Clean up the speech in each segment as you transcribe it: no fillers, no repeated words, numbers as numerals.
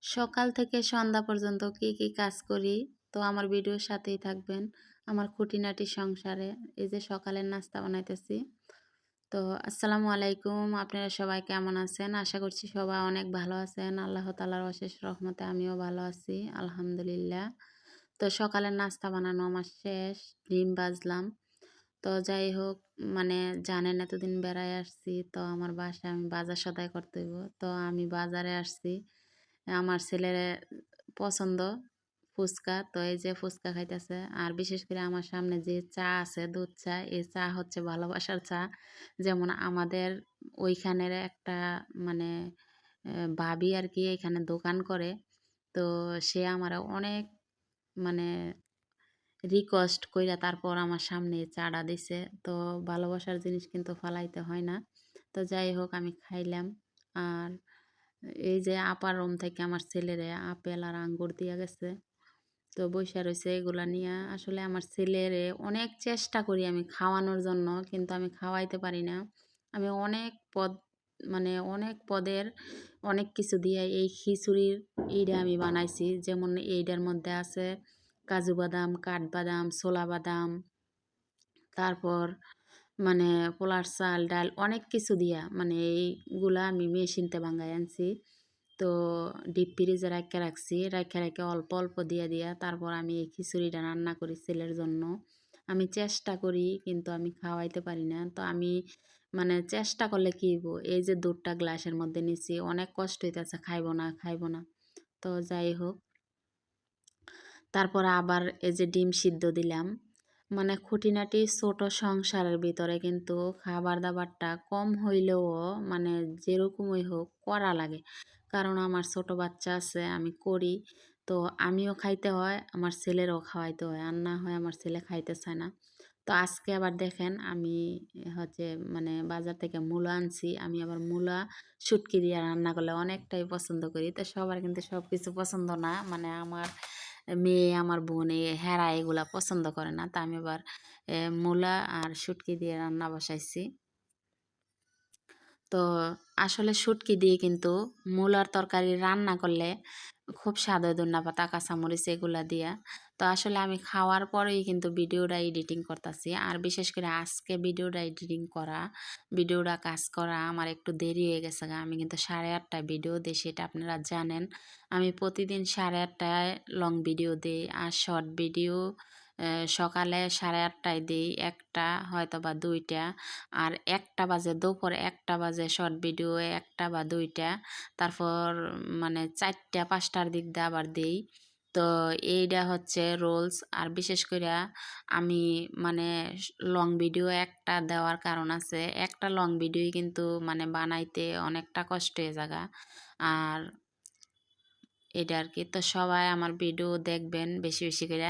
সকাল থেকে সন্ধ্যা পর্যন্ত কি কি কাজ করি, তো আমার ভিডিওর সাথেই থাকবেন। আমার খুঁটিনাটি সংসারে এই যে সকালের নাস্তা বানাইতেছি। তো আসসালামু আলাইকুম, আপনারা সবাই কেমন আছেন? আশা করছি সবাই অনেক ভালো আছেন। আল্লাহ তাআলার অশেষ রহমতে আমিও ভালো আছি, আলহামদুলিল্লাহ। তো সকালের নাস্তা বানানো আমার শেষ, ডিম ভাজলাম। তো যাই হোক, মানে জানেন এতদিন বেড়ায় আসছি, তো আমার বাসায় আমি বাজার সদাই করতে হইব। তো আমি বাজারে আসছি, আমার ছেলের পছন্দ ফুচকা, তো এই যে ফুচকা খাইতেছে। আর বিশেষ করে আমার সামনে যে চা আছে, দুধ চা, এই চা হচ্ছে ভালোবাসার চা। যেমন আমাদের ওইখানের একটা মানে ভাবি আর কি এখানে দোকান করে। তো সে আমার অনেক মানে রিকোয়েস্ট কইরা তারপর আমার সামনে চাটা দিছে। তো ভালোবাসার জিনিস কিন্তু ফালাইতে হয় না। তো যাই হোক, আমি খাইলাম। আর এই যে আপার রুম থেকে আমার ছেলেরে আপেল আর আঙ্গুর দিয়া গেছে। তো বইসা রইছে এগুলা নিয়া। আসলে আমার ছেলেরে অনেক চেষ্টা করি আমি খাওয়ানোর জন্য, কিন্তু আমি খাওয়াইতে পারি না। আমি অনেক পদ মানে অনেক পদের অনেক কিছু দিয়ে এই খিচুড়ির এইটা আমি বানাইছি। যেমন এইটার মধ্যে আছে কাজু বাদাম, কাঠবাদাম, ছোলা বাদাম, তারপর মানে পোলার চাল, ডাল অনেক কিছু দিয়া মানে এইগুলা আমি মেশিনতে বাঙ্গাই আনছি। তো ডিপ ফ্রিজে রাইখা রাখছি, রাইখা রাইখা অল্প অল্প দিয়া দিয়া তারপর আমি এই খিচুড়িটা রান্না করি ছেলের জন্য। আমি চেষ্টা করি কিন্তু আমি খাওয়াইতে পারি না। তো আমি মানে চেষ্টা করলে কি হইব, এই যে দুধটা গ্লাসের মধ্যে নিছি, অনেক কষ্ট হইতেছে, খাইবো না খাইবো না। তো যাই হোক, তারপর আবার এই যে ডিম সিদ্ধ দিলাম। মানে খুঁটিনাটি ছোট সংসারের ভিতরে কিন্তু খাবার দাবারটা কম হইলেও মানে যেরকমই হোক করা লাগে। কারণ আমার ছোট বাচ্চা আছে, আমি করি। তো আমিও খাইতে হয়, আমার ছেলেরও খাওয়াইতে হয়, আর না হয় আমার ছেলে খাইতে চায় না। তো আজকে আবার দেখেন আমি হচ্ছে মানে বাজার থেকে মূলা আনছি। আমি আবার মূলা শুটকি দিয়ে রান্না করলে অনেকটাই পছন্দ করি। তো সবার কিন্তু সব কিছু পছন্দ না, মানে আমার মেয়ে আমার বোন হেরা এগুলা পছন্দ করে না। তা আমি এবার মূলা আর শুটকি দিয়ে রান্না বসাইছি। তো আসলে শুটকি দিয়ে কিন্তু মূলার তরকারি রান্না করলে খুব স্বাদ হয়, ধন্যপাতা কাঁচামরিচ এগুলা দিয়া। তো আসলে আমি খাওয়ার পরেই কিন্তু ভিডিওটা এডিটিং করতেছি। আর বিশেষ করে আজকে ভিডিওটা এডিটিং করা, ভিডিওটা কাজ করা আমার একটু দেরি হয়ে গেছে গা। আমি কিন্তু 8:30টায় ভিডিও দিই, সেটা আপনারা জানেন। আমি প্রতিদিন 8:30টায় লং ভিডিও দিই, আর শর্ট ভিডিও সকালে 8:30টায় দিই, একটা হয়তো বা দুইটা। আর 1টা বাজে, দুপুর 1টা বাজে শর্ট ভিডিও, 1টা বা 2টা। তারপর মানে 4টা 5টার দিক দিয়ে আবার দেই। তো এইটা হচ্ছে রোলস। আর বিশেষ করে আমি মানে লং ভিডিও একটা দেওয়ার কারণ আছে, একটা লং ভিডিও কিন্তু মানে বানাইতে অনেকটা কষ্ট হয়ে জায়গা। আর এটা আর কি। তো সবাই আমার ভিডিও দেখবেন বেশি বেশি করে।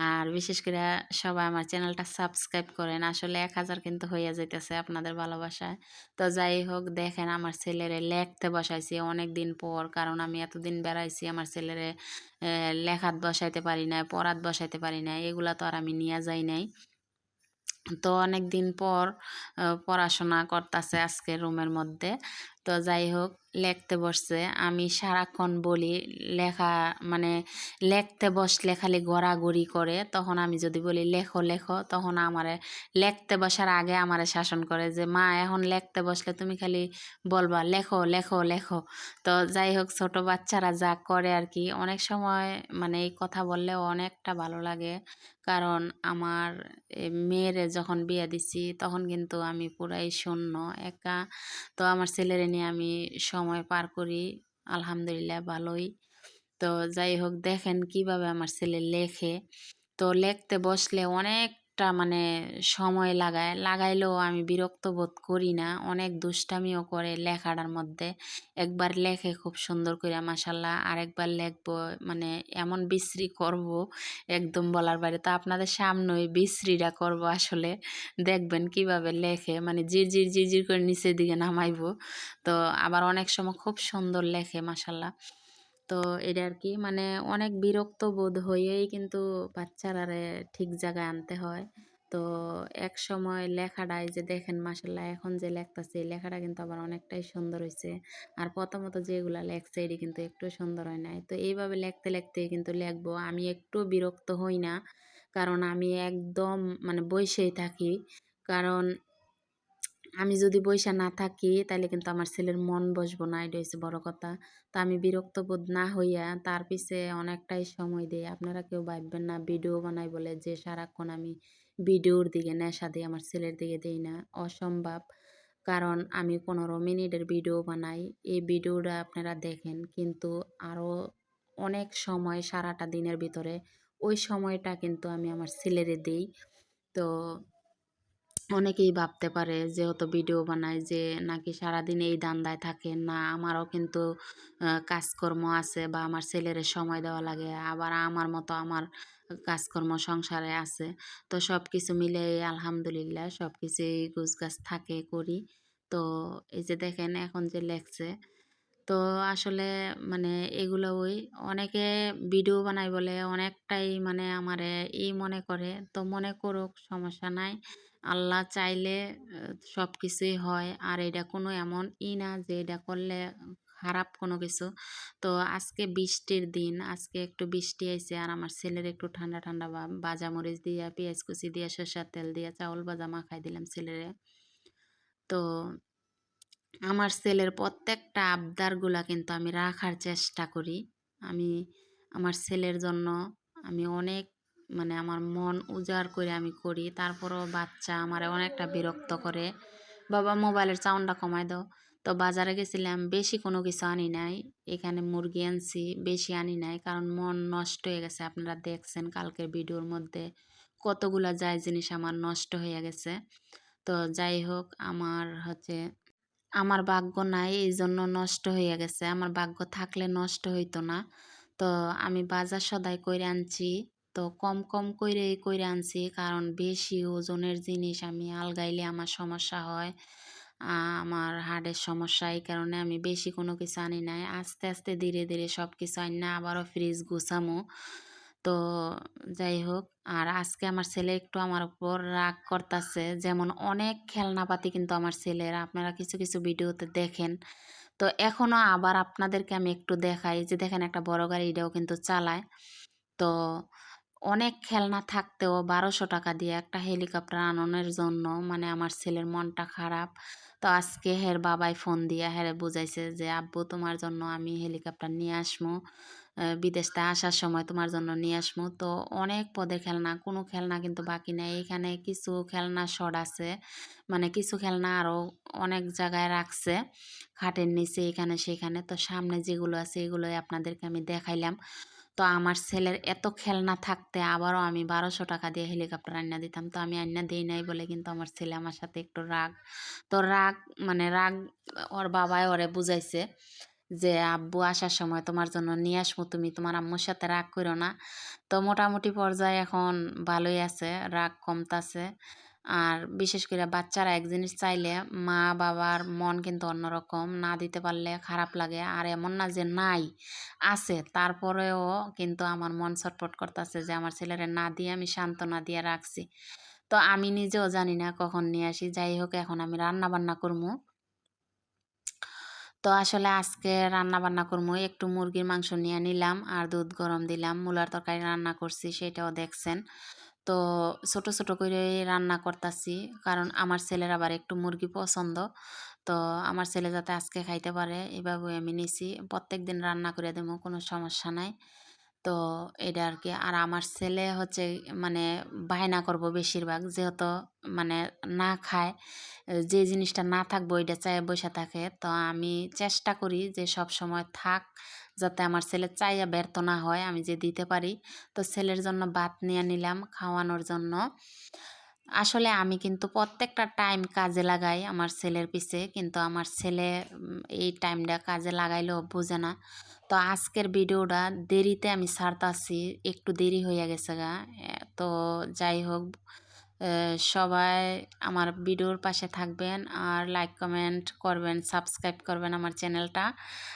আর বিশেষ করে সবাই আমার চ্যানেলটা সাবস্ক্রাইব করেন। আসলে 1000 কিন্তু হইয়া যাইতেছে আপনাদের ভালোবাসায়। তো যাই হোক, দেখেন আমার ছেলেরে লেখতে বসাইছি অনেক দিন পর, কারণ আমি এতদিন বেড়াইছি, আমার ছেলেরে লেখাত বসাইতে পারি নাই, পড়াত বসাইতে পারি নাই, এগুলা তো আর আমি নিয়ে যাই নাই। তো অনেক দিন পর পড়াশোনা করতেছে আজকে রুমের মধ্যে। তো যাই হোক, লেখতে বসছে। আমি সারাক্ষণ বলি লেখা মানে লেখতে বসলে খালি গড়াগড়ি করে। তখন আমি যদি বলি লেখো লেখো, তখন আমারে লেখতে বসার আগে আমারে শাসন করে যে মা এখন লেখতে বসলে তুমি খালি বলবা লেখো লেখো লেখো। তো যাই হোক, ছোট বাচ্চারা যা করে আর কি, অনেক সময় মানে এই কথা বললেও অনেকটা ভালো লাগে। কারণ আমার মেয়েরে যখন বিয়ে দিছি তখন কিন্তু আমি পুরাই শূন্য, একা। তো আমার ছেলেরে নিয়ে আমি সময় পার করি, আলহামদুলিল্লাহ ভালোই। তো যাই হোক, দেখেন কিভাবে আমার ছেলে লেখে। তো লিখতে বসলে অনেকটা মানে সময় লাগায়, লাগাইলেও আমি বিরক্ত বোধ করি না। অনেক দুষ্টামিও করে লেখাটার মধ্যে। একবার লেখে খুব সুন্দর করে মাশাল্লাহ, আরেকবার লেখবো মানে এমন বিশ্রী করব একদম বলার বাইরে। তো আপনাদের সামনে ওই বিশ্রীটা করব আসলে, দেখবেন কিভাবে লেখে, মানে জিরজির জিরজির করে নিচের দিকে নামাইবো। তো আবার অনেক সময় খুব সুন্দর লেখে মাশাল্লাহ। তো এটা আর কি, মানে অনেক বিরক্ত বোধ হয়েই কিন্তু বাচ্চারারে ঠিক জায়গায় আনতে হয়। তো একসময় লেখাটা এই যে দেখেন মাশাআল্লাহ এখন যে লেখতাছি এই লেখাটা কিন্তু আবার অনেকটাই সুন্দর হইছে। আর প্রথমত যেগুলা লেখছে এটি কিন্তু একটু সুন্দর হয় নাই। তো এইভাবে লেখতে, লেখতে কিন্তু লেখবো। আমি একটু বিরক্ত হই না। কারণ আমি একদম মানে বইসেই থাকি। কারণ আমি যদি বইসা না থাকি তাইলে কিন্তু আমার ছেলের মন বসবো না, এটা হইছে বড় কথা। তো আমি বিরক্ত বোধ না হইয়া তার পিছে অনেকটাই সময় দেই। আপনারা কেউ ভাববেন না ভিডিও বানাই বলে যে সারাক্ষণ আমি ভিডিওর দিকে নেশা দেই, আমার ছেলের দিকে দেই না, অসম্ভব। কারণ আমি ১৫ মিনিটের ভিডিও বানাই। এই ভিডিওটা আপনারা দেখেন কিন্তু আরো অনেক সময় সারাটা দিনের ভিতরে ওই সময়টা কিন্তু আমি আমার ছেলেরে দেই। তো অনেকেই ভাবতে পারে যেহেতু ভিডিও বানায় যে নাকি সারাদিন এই ধান্দায় থাকে। না, আমারও কিন্তু কাজকর্ম আছে বা আমার ছেলেরে সময় দেওয়া লাগে। আবার আমার মতো আমার কাজকর্ম সংসারে আছে। তো সবকিছু মিলিয়ে আলহামদুলিল্লাহ সবকিছুই গোছগাছ থাকে, করি। তো এই যে দেখেন এখন যে লেখছে, তো আসলে মানে এগুলো ওই অনেকে ভিডিও বানায় বলে অনেকটাই মানে আমারে মনে করে। তো মনে করুক, সমস্যা নাই। আল্লাহ চাইলে সবকিছুই হয়। আর এটা কোনো এমন না যে এটা করলে খারাপ কোনো কিছু। তো আজকে বৃষ্টির দিন, আজকে একটু বৃষ্টি আইছে আর আমার ছেলের একটু ঠান্ডা, ঠান্ডা ভাব। ভাজা মরিচ দিয়া, পেঁয়াজ কুচি দিয়া, সরষের তেল দিয়া চাউল ভাজা মাখাই দিলাম ছেলেরে। তো আমার ছেলের প্রত্যেকটা আবদারগুলা কিন্তু আমি রাখার চেষ্টা করি। আমি আমার ছেলের জন্য আমি অনেক মানে আমার মন উজাড় করে আমি করি। তারপরেও বাচ্চা আমারে অনেকটা বিরক্ত করে। "বাবা মোবাইলের সাউন্ডটা কমায় দাও।" তো বাজারে গেছিলাম, বেশি কোনো কিছু আনি নাই। এখানে মুরগি আনছি, বেশি আনি নাই। কারণ মন নষ্ট হয়ে গেছে। আপনারা দেখছেন কালকের ভিডিওর মধ্যে কতগুলা যায় জিনিস আমার নষ্ট হইয়া গেছে। তো যাই হোক আমার ভাগ্য নাই এইজন্য নষ্ট হইয়া গেছে। আমার ভাগ্য থাকলে নষ্ট হইতো না। তো আমি বাজার সদাই কইরা আনছি। তো কম, কম কইরা আনছি। কারণ বেশি ওজনের জিনিস আমি আলগাইলে আমার সমস্যা হয়। আমার হার্টের সমস্যা, এই কারণে আমি বেশি কোনো কিছু আনি নাই। আস্তে, আস্তে ধীরে, ধীরে সবকিছু আইন্না আবারও ফ্রিজ গুছামু। তো যাই হোক, আর আজকে আমার ছেলে একটু আমার উপর রাগ করতাছে। যেমন অনেক খেলনাপাতি কিন্তু আমার ছেলের, আপনারা কিছু, কিছু ভিডিওতে দেখেন। তো এখনো আবার আপনাদেরকে আমি একটু দেখাই যে দেখেন একটা বড় গাড়ি এটাও কিন্তু চালায়। তো অনেক খেলনা থাকতেও ১২০০ টাকা দিয়ে একটা হেলিকপ্টার আননের জন্য মানে আমার ছেলের মনটা খারাপ। তো আজকে হের বাবাই ফোন দিয়া হেরে বুঝাইছে যে, "আব্বু তোমার জন্য আমি হেলিকপ্টার নিয়ে আসমু। বিদেশ থেকে আসার সময় তোমার জন্য নিয়ে আসমু।" তো অনেক পদের খেলনা, কোনো খেলনা কিন্তু বাকি নাই। এখানে কিছু খেলনা শর্ট আছে। মানে কিছু খেলনা আরও অনেক জায়গায় রাখছে। খাটের নিচে এখানে সেখানে। তো সামনে যেগুলো আছে এগুলোই আপনাদেরকে আমি দেখাইলাম। তো আমার ছেলের এত খেলনা থাকতে আবারও আমি ১২০০ টাকা দিয়ে হেলিকপ্টার আইনা দিতাম। তো আমি আইনা দেই নাই বলে কিন্তু আমার ছেলে আমার সাথে একটু রাগ। তো রাগ মানে রাগ ওর বাবাই ওরে বুঝাইছে যে, "আব্বু আসার সময় তোমার জন্য নিয়ে আসবো, তুমি তোমার আম্মুর সাথে রাগ কইরো না।" তো মোটামুটি পর্যায়ে এখন ভালোই আছে, রাগ কমতাছে। আর বিশেষ করে বাচ্চারা এক জিনিস চাইলে মা-বাবার মন কিন্তু অন্যরকম। না দিতে পারলে খারাপ লাগে। আর এমন না যে নাই, আছে। তারপরেও কিন্তু আমার মন ছটফট করতাছে যে আমার ছেলেরে না দিয়ে আমি সান্ত্বনা দিয়ে রাখছি। তো আমি নিজেও জানি না কখন নিয়ে আসি। যাই হোক, এখন আমি রান্নাবান্না করমু। তো আসলে আজকে রান্নাবান্না করমু। একটু মুরগির মাংস নিয়ে নিলাম আর দুধ গরম দিলাম। মূলার তরকারি রান্না করছি, সেটাও দেখছেন। তো ছোট, ছোট কইরে রান্না করতাছি। কারণ আমার ছেলের আবার একটু মুরগি পছন্দ। তো আমার ছেলে যাতে আজকে খাইতে পারে এভাবে আমি নিছি। প্রত্যেকদিন রান্না করে দিমু, কোনো সমস্যা নাই। তো এটা আরকি। আর আমার ছেলে হচ্ছে মানে বায়না করব বেশিরভাগ। যেহেতু মানে না খায়, যে জিনিসটা না থাকবো ওইটা চাইয়া বইসা থাকে। তো আমি চেষ্টা করি যে সবসময় থাক, যাতে আমার ছেলে চাইয়া ব্যর্থ না হয়, আমি যে দিতে পারি। তো ছেলের জন্য ভাত নিয়ে নিলাম খাওয়ানোর জন্য। আসলে আমি কিন্তু প্রত্যেকটা টাইম কাজে লাগাই আমার ছেলের পিছে। কিন্তু আমার ছেলে এই টাইমটা কাজে লাগাইলেও বোঝে না। তো আজকের ভিডিওটা দেরিতে আমি ছাড়তাছি। একটু দেরি হইয়া গেছে গা। তো যাই হোক, সবাই আমার ভিডিওর পাশে থাকবেন আর লাইক, কমেন্ট করবেন, সাবস্ক্রাইব করবেন আমার চ্যানেলটা।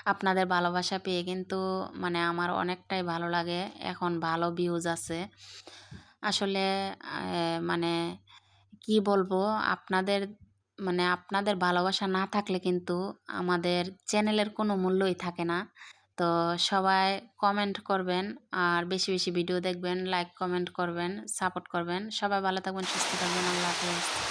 আপনাদের ভালোবাসা পেয়ে কিন্তু মানে আমার অনেকটাই ভালো লাগে। এখন ভালো ভিউজ আছে। আসলে মানে কি বলবো, আপনাদের আপনাদের ভালোবাসা না থাকলে কিন্তু আমাদের চ্যানেলের কোনো মূল্যই থাকে না। তো সবাই কমেন্ট করবেন আর বেশি বেশি ভিডিও দেখবেন, লাইক কমেন্ট করবেন, সাপোর্ট করবেন। সবাই ভালো থাকবেন, সুস্থ থাকবেন। আল্লাহ হাফেজ।